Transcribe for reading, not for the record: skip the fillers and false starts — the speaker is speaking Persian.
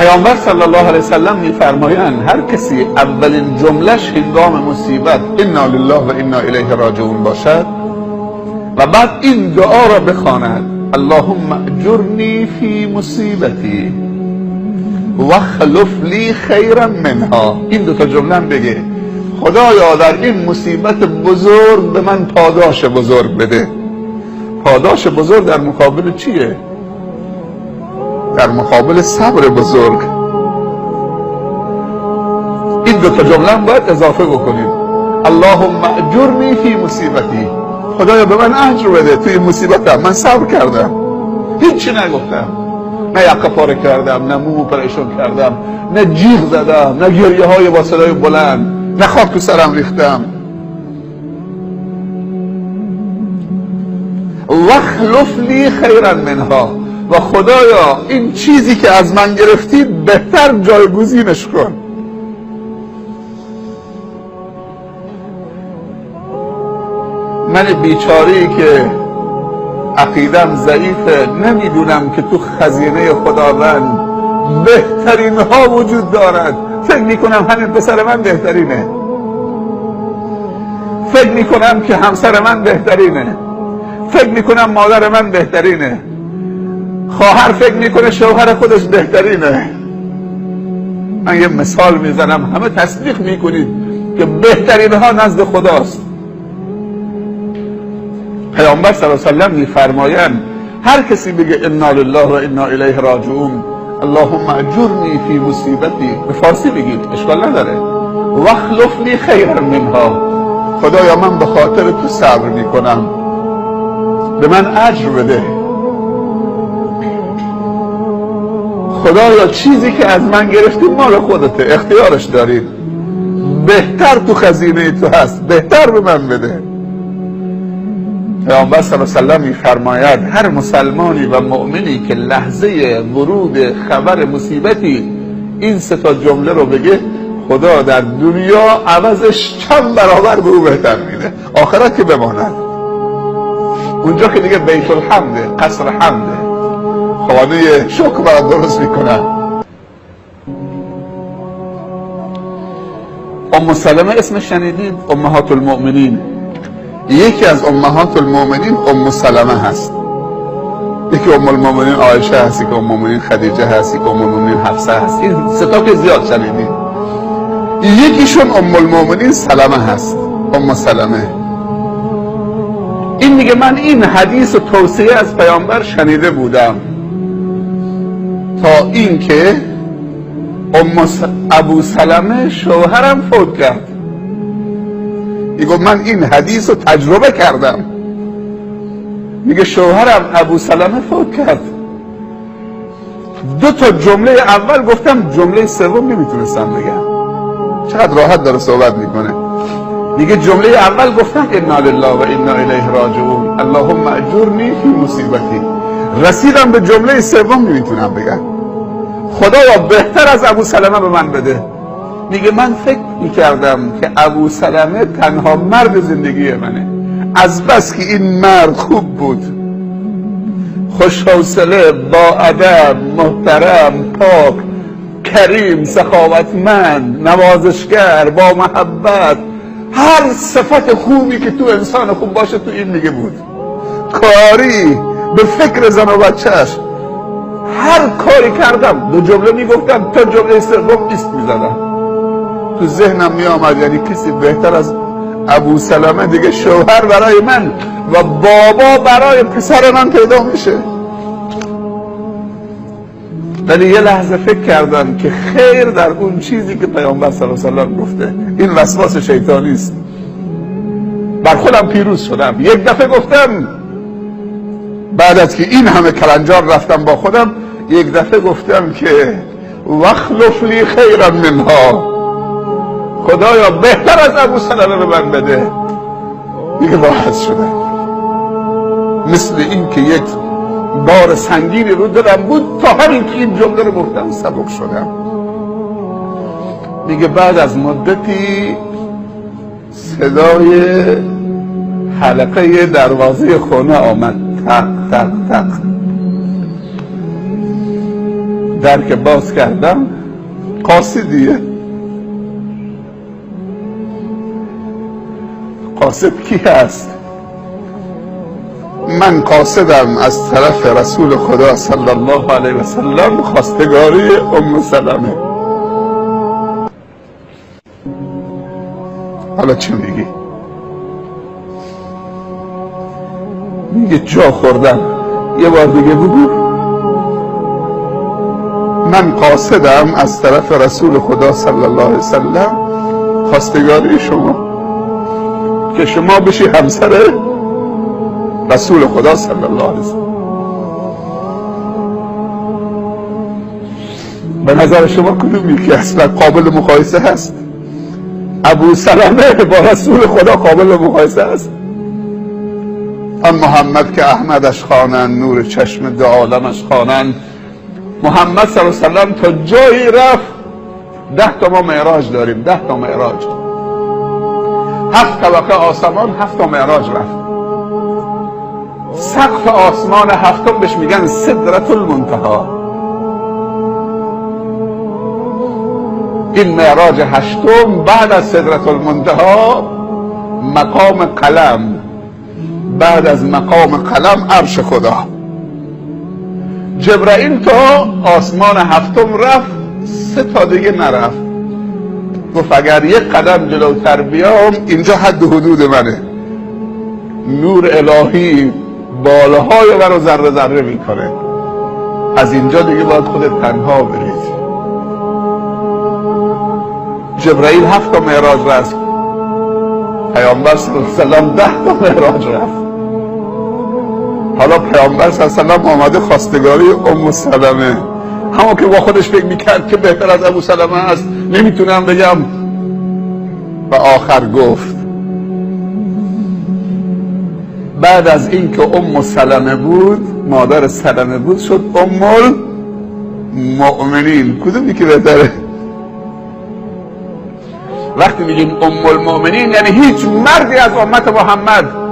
پیامبر صلی الله علیه وسلم میفرمایند هر کسی اولین جملش هنگام مصیبت انا لله و انا الیه راجعون باشد و بعد این دعا را بخواند اللهم اجرنی فی مصیبتی واخلف لی خیرا منها، این دو تا جمله بگه خدایا در این مصیبت بزرگ به من پاداش بزرگ بده. پاداش بزرگ در مقابل چیه؟ در مقابل صبر بزرگ. این دو تا جمله باید اضافه بکنید. اللهم اجرنی فی مصیبتی، خدایا به من اجر بده توی مصیبتم، من صبر کردم، هیچی نگفتم، نه یقه پاره کردم، نه مومو پریشون کردم، نه جیغ زدم، نه گریه های با صدای بلند، نه خاک تو سرم ریختم. واخلف لی خیرا منها، و خدایا این چیزی که از من گرفتی بهتر جایگزینش کن. من بیچاره‌ای که عقیدم ضعیفه نمیدونم که تو خزینه خداوند بهترین ها وجود دارد. فکر میکنم همین پسر من بهترینه، فکر میکنم که همسر من بهترینه، فکر میکنم مادر من بهترینه، خواهر فکر میکنه شوهر خودش بهترینه. من یه مثال میزنم همه تصدیق میکنید که بهترین ها نزد خداست. پیامبر صلی الله علیه و سلم میفرمایند هر کسی بگه انا لله و انا الیه راجعون اللهم اجرنی فی مصیبتی، به فارسی بگید اشکال نداره، واخلف لی خیرا منها، خدایا من به خاطر تو صبر میکنم، به من اجر بده. خدایا چیزی که از من گرفتی مال خودته، اختیارش داری، بهتر تو خزینه تو هست، بهتر به من بده. پیامبر صلی الله علیه و سلم میفرماید هر مسلمانی و مؤمنی که لحظه ورود خبر مصیبتی این سه تا جمله رو بگه خدا در دنیا عوضش چند برابر به او بهتر میده، آخرت که بماند، اونجا که دیگه بیت الحمده، قصر حمده، خانه شکر برات درست میکنن. ام سلمه اسم شنیدید؟ امهات المؤمنین. یکی از امهات المؤمنین ام سلمه هست، یکی ام المؤمنین عایشه هست، یکی ام المؤمنین خدیجه هست، یکی ام المؤمنین حفصه هست. این سه تا که زیاد شنیدید. یکیشون ام المؤمنین سلمه هست، ام سلمه. این میگه من این حدیث و توصیه از پیامبر شنیده بودم تا اینکه ابو سلمه شوهرم فوت کرد. میگه من این حدیث رو تجربه کردم. میگه شوهرم ابو سلمه فوت کرد. دو تا جمله اول گفتم، جمله سوم نمیتونستم بگم. چقدر راحت داره صحبت میکنه. میگه جمله اول گفتم انا لله و انا الیه راجعون اللهم اجرنی فی مصیبتی، رسیدم به جمله سوم نمیتونم بگم خدایا بهتر از ابو سلمه به من بده. میگه من فکر میکردم که ابو سلمه تنها مرد زندگی منه، از بس که این مرد خوب بود، خوش‌حوصله، با ادب، محترم، پاک، کریم، سخاوتمند، نوازشگر، با محبت، هر صفت خوبی که تو انسان خوب باشه تو این میگه بود. کاری، به فکر زن و بچهش، هر کاری کردم. دو جمله میگفتم تا جمله سوم ایست میزدم. تو ذهنم میآمد یعنی کسی بهتر از ابو سلمه دیگه شوهر برای من و بابا برای پسر من پیدا میشه. ولی یه لحظه فکر کردم که خیر در اون چیزی که پیامبر صلی الله علیه و سلم گفته. این وسواس شیطانی است. بر خودم پیروز شدم. یک دفعه گفتم، بعد از که این همه کلنجار رفتم با خودم، یک دفعه گفتم که واخلف لی خیرا منها، خدایا بهتر از ابو سلمه به من بده. دیگه راحت شدم. مثل این که یک بار سنگینی رو دلم بود، تا همین که این جمله رو گفتم سبک شدم. میگه بعد از مدتی صدای حلقه دروازه خونه آمد، تق تق تق. در که باز کردم قاصدیه. قاصد کی هست؟ من قاصدم از طرف رسول خدا صلی الله علیه و سلم، خواستگاری ام سلمه. حالا چی میگی؟ میگه جا خوردم. یه بار دیگه بگو. من قاصدم از طرف رسول خدا صلی الله علیه و سلم، خواستگاری شما، که شما بشی همسر رسول خدا صلی الله علیه و سلم. به نظر شما کدومی که اصلا قابل مقایسه هست؟ ابو سلمه با رسول خدا قابل مقایسه هست؟ آن محمد که احمدش خوانند، نور چشم دو عالمش خوانند. محمد صلی الله علیه و سلم تا جایی رفت، 10 تا ما معراج داریم، 10 تا معراج، 7 طبقه آسمان، 7 تا معراج رفت. سقف آسمان هفتم بهش میگن سدرة المنتهی. این معراج هشتم بعد از سدرة المنتهی مقام قلم، بعد از مقام قلم عرش خدا. جبرائیل تا آسمان هفتم رفت، 3 تا دیگه نرفت. گفت اگر 1 قدم جلوتر بیام اینجا حد و حدود منه. نور الهی بالهای من رو ذره ذره میکنه. از اینجا دیگه باید خودت تنها برید. جبرائیل 7 تا معراج رفت، پیامبر صلی الله علیه و سلم 10 تا معراج رفت. حالا پیامبر صلی الله علیه و سلم آمده خواستگاری ام سلمه، همون که با خودش فکر میکرد که بهتر از ابو سلمه است، نمیتونم بگم. و آخر گفت بعد از این که ام سلمه بود، مادر سلمه بود، شد ام المؤمنین. کدومی که بهتره؟ وقتی میگین ام المؤمنین یعنی هیچ مردی از امت محمد